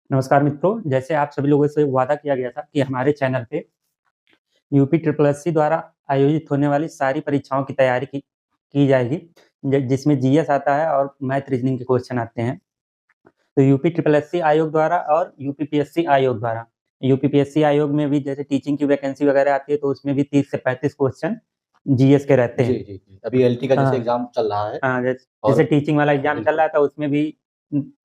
नमस्कार मित्रों, जैसे आप सभी लोगों से वादा किया गया था कि हमारे चैनल पे यूपी ट्रिपल एससी द्वारा आयोजित होने वाली सारी परीक्षाओं की तैयारी की जाएगी, जिसमें जीएस आता है और मैथ रीजनिंग के क्वेश्चन आते हैं। तो यूपी ट्रिपल एससी आयोग द्वारा और यूपीपीएससी आयोग द्वारा, यूपीपीएससी आयोग में भी जैसे टीचिंग की वैकेंसी वगैरह आती है, तो उसमें भी 30 से 35 क्वेश्चन जीएस के रहते जी हैं। जी जी अभी एलटी का जैसे हाँ एग्जाम चल रहा है। हाँ, और जैसे टीचिंग वाला एग्जाम चल रहा बिल्कुल। था, उसमें भी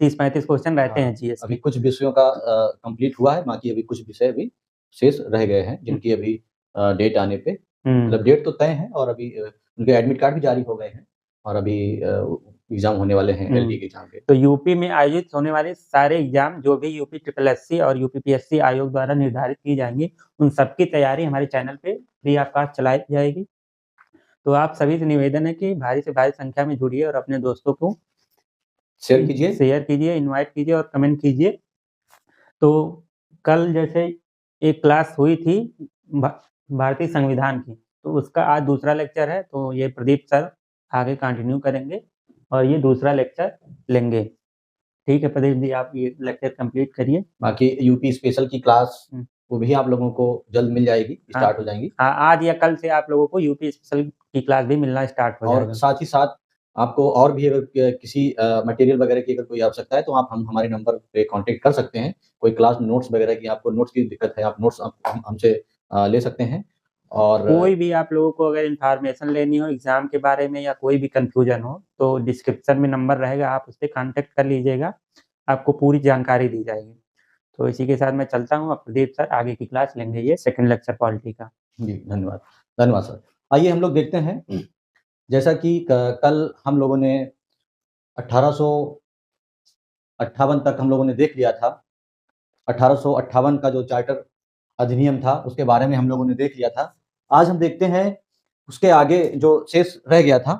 30-35 क्वेश्चन रहते हैं हाँ, जीएस अभी के। कुछ विषयों का कंप्लीट हुआ है, बाकी अभी कुछ विषय अभी शेष रह गए हैं, जिनकी अभी डेट आने पे मतलब डेट तो तय है, और अभी उनके एडमिट कार्ड भी जारी हो गए हैं, और अभी एग्जाम होने वाले हैं एलडी के एग्जाम के। तो यूपी में आयोजित होने वाले सारे एग्जाम जो भी यूपी ट्रिपल एससी और यूपीपीएससी आयोग द्वारा निर्धारित की जाएंगी, उन सबकी तैयारी हमारे चैनल पे फ्री ऑफ कॉस्ट चलाई जाएगी। तो आप सभी से निवेदन है कि भारी से भारी संख्या में जुड़िए और अपने दोस्तों को शेयर कीजिए। शेयर कीजिए, इनवाइट कीजिए और कमेंट कीजिए। तो कल जैसे एक क्लास हुई थी भारतीय संविधान की, तो उसका आज दूसरा लेक्चर है, तो ये प्रदीप सर आगे कंटिन्यू करेंगे और ये दूसरा लेक्चर लेंगे। ठीक है प्रदीप जी, आप ये लेक्चर कंप्लीट करिए। बाकी यूपी स्पेशल की क्लास वो भी आप लोगों को जल्द मिल जाएगी, स्टार्ट हो जाएंगी। हाँ, आज या कल से आप लोगों को यूपी स्पेशल की क्लास भी मिलना स्टार्ट हो और जाएगा। साथ ही साथ आपको और भी अगर किसी मटेरियल वगैरह की अगर कोई आवश्यकता है, तो आप हमारे नंबर पे कांटेक्ट कर सकते हैं। कोई क्लास नोट्स वगैरह की आपको नोट्स की दिक्कत है, आप नोट्स हमसे ले सकते हैं। और कोई भी आप लोगों को अगर इंफॉर्मेशन लेनी हो एग्जाम के बारे में या कोई भी कंफ्यूजन हो, तो डिस्क्रिप्शन में नंबर रहेगा, आप उस पर कॉन्टेक्ट कर लीजिएगा, आपको पूरी जानकारी दी जाएगी। तो इसी के साथ मैं चलता हूँ, अब प्रदीप सर आगे की क्लास लेंगे, ये सेकंड लेक्चर पॉलिटी का। जी धन्यवाद। धन्यवाद सर। आइए हम लोग देखते हैं, जैसा कि कल हम लोगों ने 1858 तक हम लोगों ने देख लिया था। 1858 का जो चार्टर अधिनियम था, उसके बारे में हम लोगों ने देख लिया था। आज हम देखते हैं उसके आगे जो शेष रह गया था।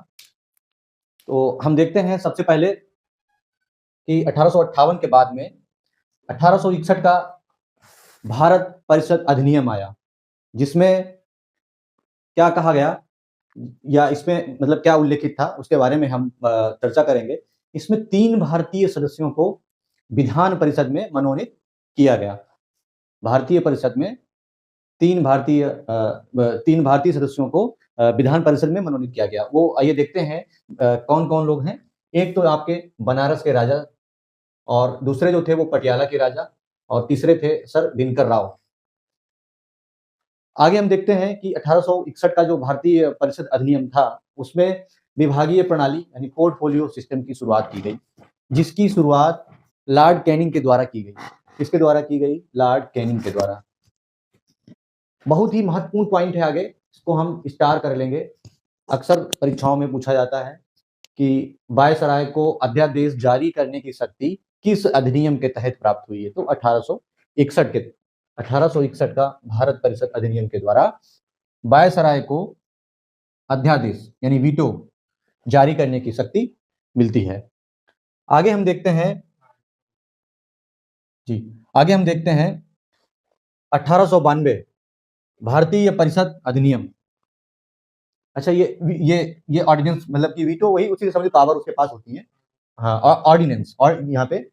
तो हम देखते हैं सबसे पहले कि 1858 के बाद में 1861 का भारत परिषद अधिनियम आया, जिसमें क्या कहा गया या इसमें मतलब क्या उल्लेखित था, उसके बारे में हम चर्चा करेंगे। इसमें 3 भारतीय सदस्यों को विधान परिषद में मनोनीत किया गया। भारतीय परिषद में 3 भारतीय सदस्यों को विधान परिषद में मनोनीत किया गया। वो आइए देखते हैं कौन-कौन लोग हैं। एक तो आपके बनारस के राजा, और दूसरे जो थे वो पटियाला के राजा, और तीसरे थे सर दिनकर राव। आगे हम देखते हैं कि 1861 का जो भारतीय परिषद अधिनियम था, उसमें विभागीय प्रणाली यानी पोर्टफोलियो सिस्टम की शुरुआत की गई, जिसकी शुरुआत लॉर्ड कैनिंग के द्वारा की गई। किसके द्वारा की गई? लॉर्ड कैनिंग के द्वारा। बहुत ही महत्वपूर्ण पॉइंट है आगे, इसको हम स्टार कर लेंगे। अक्सर परीक्षाओं में पूछा जाता है कि वायसराय को अध्यादेश जारी करने की शक्ति किस अधिनियम के तहत प्राप्त हुई है? तो 1861 का भारत परिषद अधिनियम के द्वारा वायसराय को अध्यादेश यानी वीटो जारी करने की शक्ति मिलती है। आगे हम देखते हैं 1892 भारतीय परिषद अधिनियम। अच्छा, ये ऑर्डिनेंस मतलब कि वीटो वही, उसी से संबंधित पावर उसके पास होती है। हाँ, ऑर्डिनेंस, और यहाँ पे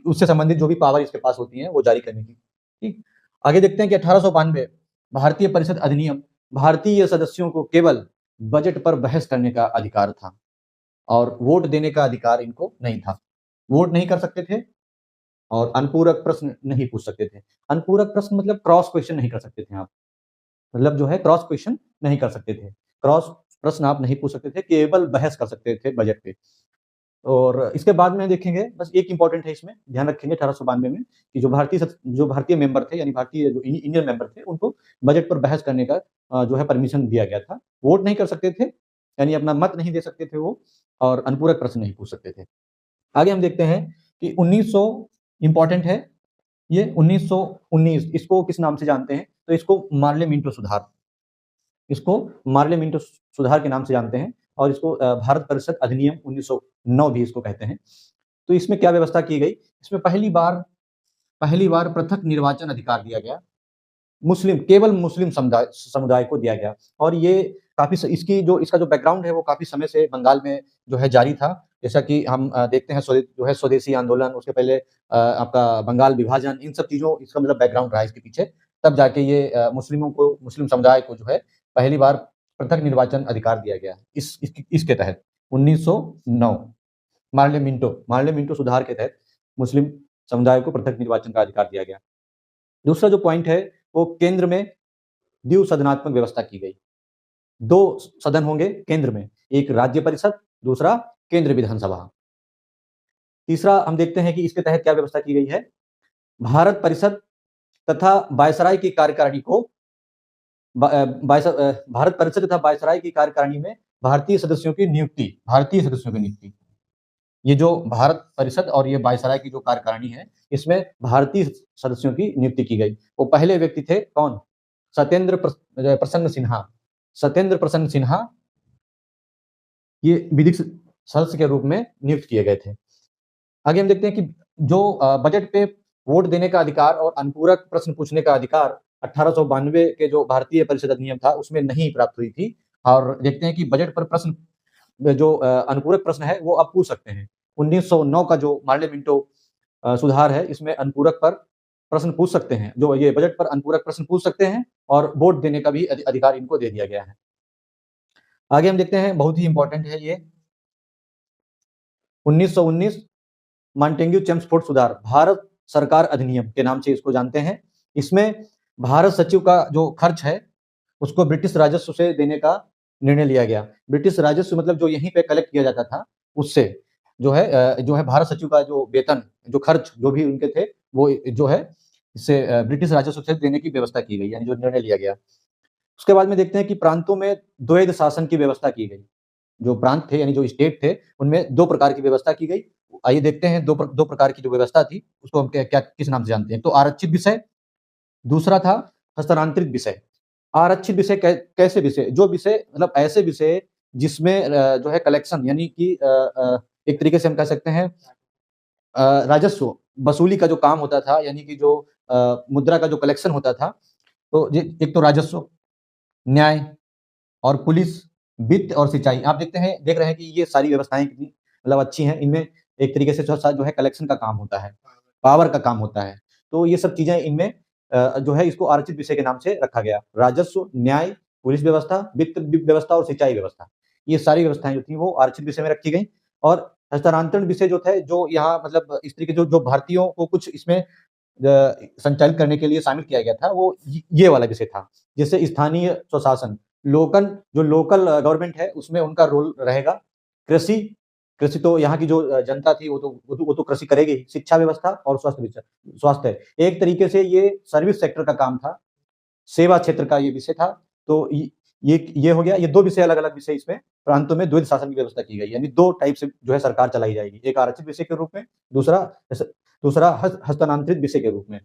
उससे संबंधित जो भी पावर इसके पास होती है वो जारी करने की। ठीक, आगे देखते हैं कि 1892 भारतीय परिषद अधिनियम भारतीय सदस्यों को केवल बजट पर बहस करने का अधिकार था, और वोट देने का अधिकार इनको नहीं था। वोट नहीं कर सकते थे, और अनुपूरक प्रश्न नहीं पूछ सकते थे। अनुपूरक प्रश्न मतलब क्रॉस क्वेश्चन नहीं कर सकते थे आप, मतलब जो है क्रॉस क्वेश्चन नहीं कर सकते थे, क्रॉस प्रश्न आप नहीं पूछ सकते थे, केवल बहस कर सकते थे बजट पे। और इसके बाद में देखेंगे, बस एक इंपॉर्टेंट है इसमें ध्यान रखेंगे 1892 में, कि जो भारतीय मेंबर थे यानी भारतीय जो इंडियन मेंबर थे, उनको बजट पर बहस करने का जो है परमिशन दिया गया था। वोट नहीं कर सकते थे, यानी अपना मत नहीं दे सकते थे वो, और अनुपूरक प्रश्न नहीं पूछ सकते थे। आगे हम देखते हैं कि 1900 इंपॉर्टेंट है, ये 1919 इसको किस नाम से जानते हैं? तो इसको मार्ले मिंटो सुधार, इसको मार्ले मिंटो सुधार के नाम से जानते हैं, और इसको भारत परिषद अधिनियम 1909 भी इसको कहते हैं। तो इसमें क्या व्यवस्था की गई? इसमें पहली बार पृथक निर्वाचन अधिकार दिया गया, केवल मुस्लिम समुदाय को दिया गया, और ये इसका जो बैकग्राउंड है वो काफी समय से बंगाल में जो है जारी था। जैसा कि हम देखते हैं जो है स्वदेशी आंदोलन, उसके पहले आपका बंगाल विभाजन, इन सब चीजों इसका मतलब बैकग्राउंड रहा इसके पीछे। तब जाके ये मुस्लिम समुदाय को जो है पहली बार पृथक निर्वाचन अधिकार दिया गया इसके तहत 1909 मार्ले मिंटो सुधार के तहत मुस्लिम समुदाय को पृथक निर्वाचन का अधिकार दिया गया। दूसरा जो पॉइंट है वो केंद्र में द्विसदनात्मक व्यवस्था की गई। 2 सदन होंगे केंद्र में, एक राज्य परिषद, दूसरा केंद्र विधानसभा। तीसरा हम देखते हैं कि इसके तहत क्या व्यवस्था की गई है। भारत परिषद तथा वायसराय की कार्यकारिणी को भारत परिषद तथा वायसराय की कार्यकारिणी में भारतीय सदस्यों की नियुक्ति। ये जो भारत परिषद और ये वायसराय की जो कार्यकारिणी है, इसमें भारतीय सदस्यों की नियुक्ति की गई। वो पहले व्यक्ति थे कौन? सत्येंद्र प्रसन्न सिन्हा ये विधिक सदस्य के रूप में नियुक्त किए गए थे। आगे हम देखते हैं कि जो बजट पे वोट देने का अधिकार और अनुपूरक प्रश्न पूछने का अधिकार 1892 के जो भारतीय परिषद अधिनियम था उसमें नहीं प्राप्त हुई थी। और देखते हैं कि बजट पर प्रश्न जो अनुपूरक प्रश्न है वो अब पूछ सकते हैं। 1909 का जो मार्ले मिंटो सुधार है, इसमें अनुपूरक पर प्रश्न पूछ सकते हैं, जो ये बजट पर अनुपूरक प्रश्न पूछ सकते हैं और वोट देने का भी अधिकार इनको दे दिया गया है। आगे हम देखते हैं, बहुत ही इंपॉर्टेंट है ये 1919 मॉन्टेग्यू चेम्सफोर्ड सुधार, भारत सरकार अधिनियम के नाम से इसको जानते हैं। इसमें भारत सचिव का जो खर्च है उसको ब्रिटिश राजस्व से देने का निर्णय लिया गया। ब्रिटिश राजस्व मतलब जो यहीं पे कलेक्ट किया जाता था, उससे जो है भारत सचिव का जो वेतन, जो खर्च जो भी उनके थे, वो जो है इससे ब्रिटिश राजस्व से देने की व्यवस्था की गई, यानी जो निर्णय लिया गया। उसके बाद में देखते हैं कि प्रांतों में द्वैध शासन की व्यवस्था की गई। जो प्रांत थे यानी जो स्टेट थे, उनमें 2 प्रकार की व्यवस्था की गई। आइए देखते हैं 2 प्रकार की जो व्यवस्था थी उसको हम क्या किस नाम से जानते हैं। तो आरक्षित विषय, दूसरा था हस्तांतरित विषय। आरक्षित विषय कैसे विषय? जो विषय मतलब ऐसे विषय जिसमें जो है कलेक्शन, यानी कि एक तरीके से हम कह सकते हैं राजस्व वसूली का जो काम होता था, यानी कि जो मुद्रा का जो कलेक्शन होता था, तो एक तो राजस्व, न्याय और पुलिस, वित्त और सिंचाई। आप देख रहे हैं कि ये सारी व्यवस्थाएं कितनी मतलब अच्छी हैं। इनमें एक तरीके से जो है कलेक्शन का काम होता है, पावर का काम होता है। तो ये सब चीजें इनमें जो है इसको आरक्षित विषय के नाम से रखा गया। राजस्व, न्याय, पुलिस व्यवस्था, वित्त व्यवस्था और सिंचाई व्यवस्था, ये सारी व्यवस्थाएं जो थी वो आरक्षित विषय में रखी गई। और हस्तांतरण विषय जो थे, जो यहाँ मतलब इस तरीके जो भारतीयों को कुछ इसमें संचालित करने के लिए शामिल किया गया था, वो ये वाला विषय था। जैसे स्थानीय स्वशासन, लोकल गवर्नमेंट है उसमें उनका रोल रहेगा। कृषि तो यहाँ की जो जनता थी वो तो कृषि करेगी। शिक्षा व्यवस्था और स्वास्थ्य एक तरीके से ये सर्विस सेक्टर का काम था, सेवा क्षेत्र का ये विषय था। तो ये हो गया। ये 2 विषय, अलग अलग विषय, इसमें प्रांतों में द्वैध शासन की व्यवस्था की गई, यानी 2 टाइप से जो है सरकार चलाई जाएगी, एक आरक्षित विषय के रूप में, दूसरा हस्तांतरित विषय के रूप में।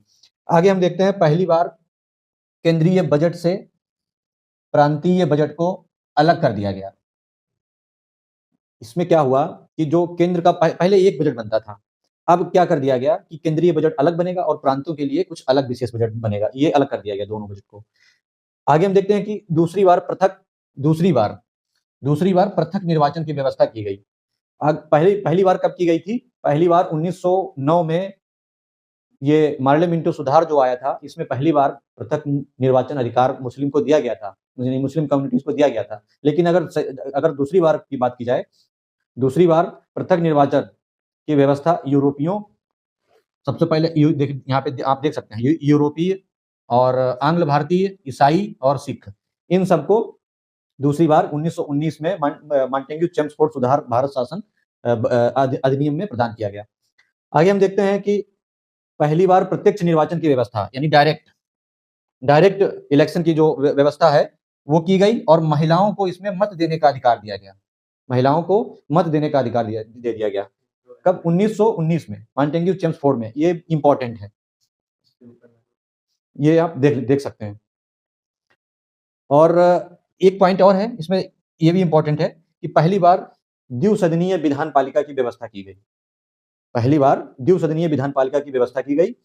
आगे हम देखते हैं, पहली बार केंद्रीय बजट से प्रांतीय बजट को अलग कर दिया गया। इसमें क्या हुआ कि जो केंद्र का पहले एक बजट बनता था, अब क्या कर दिया गया कि केंद्रीय बजट अलग बनेगा और प्रांतों के लिए कुछ अलग विशेष बजट बनेगा। ये अलग कर दिया गया दोनों बजट को। आगे हम देखते हैं कि दूसरी बार पृथक निर्वाचन की व्यवस्था की गई। पहली बार कब की गई थी? पहली बार 1909 में ये मार्ले मिंटो सुधार जो आया था, इसमें पहली बार पृथक निर्वाचन अधिकार मुस्लिम को दिया गया था, मुस्लिम कम्युनिटीज को दिया गया था। लेकिन अगर दूसरी बार की बात की जाए, दूसरी बार पृथक निर्वाचन की व्यवस्था यूरोपियों, सबसे पहले यहाँ पे आप देख सकते हैं यूरोपीय और आंग्ल भारतीय, ईसाई और सिख, इन सबको दूसरी बार 1919 में मॉन्टेग्यू चेम्सफोर्ड सुधार भारत शासन अधिनियम में प्रदान किया गया। आगे हम देखते हैं कि पहली बार प्रत्यक्ष निर्वाचन की व्यवस्था, यानी डायरेक्ट इलेक्शन की जो व्यवस्था है वो की गई और महिलाओं को इसमें मत देने का अधिकार दिया गया। महिलाओं को मत देने का अधिकार दे दिया गया। कब? 1919 में, मॉन्टेग्यू चेम्सफोर्ड में। ये इंपॉर्टेंट है, ये आप देख सकते हैं। और एक पॉइंट और है इसमें, ये भी इंपॉर्टेंट है कि पहली बार द्विसदनीय विधान पालिका की व्यवस्था की गई। पहली बार द्विसदनीय विधान पालिका की व्यवस्था की गई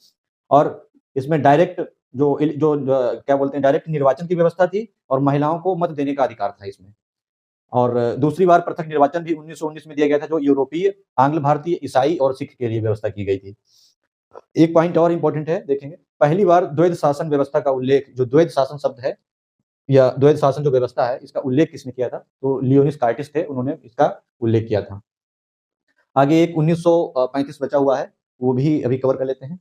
और इसमें डायरेक्ट क्या बोलते हैं, डायरेक्ट निर्वाचन की व्यवस्था थी और महिलाओं को मत देने का अधिकार था इसमें। और दूसरी बार पृथक निर्वाचन भी 1919 में दिया गया था, जो यूरोपीय, आंग्ल भारतीय, ईसाई और सिख के लिए व्यवस्था की गई थी। एक पॉइंट और इंपॉर्टेंट है, देखेंगे, पहली बार द्वैध शासन व्यवस्था का उल्लेख, जो द्वैध शासन शब्द है या द्वैध शासन जो व्यवस्था है, इसका उल्लेख किसने किया था? तो लियोनिस कार्टिस थे, उन्होंने इसका उल्लेख किया था। आगे एक 1935 बचा हुआ है, वो भी अभी कवर कर लेते हैं।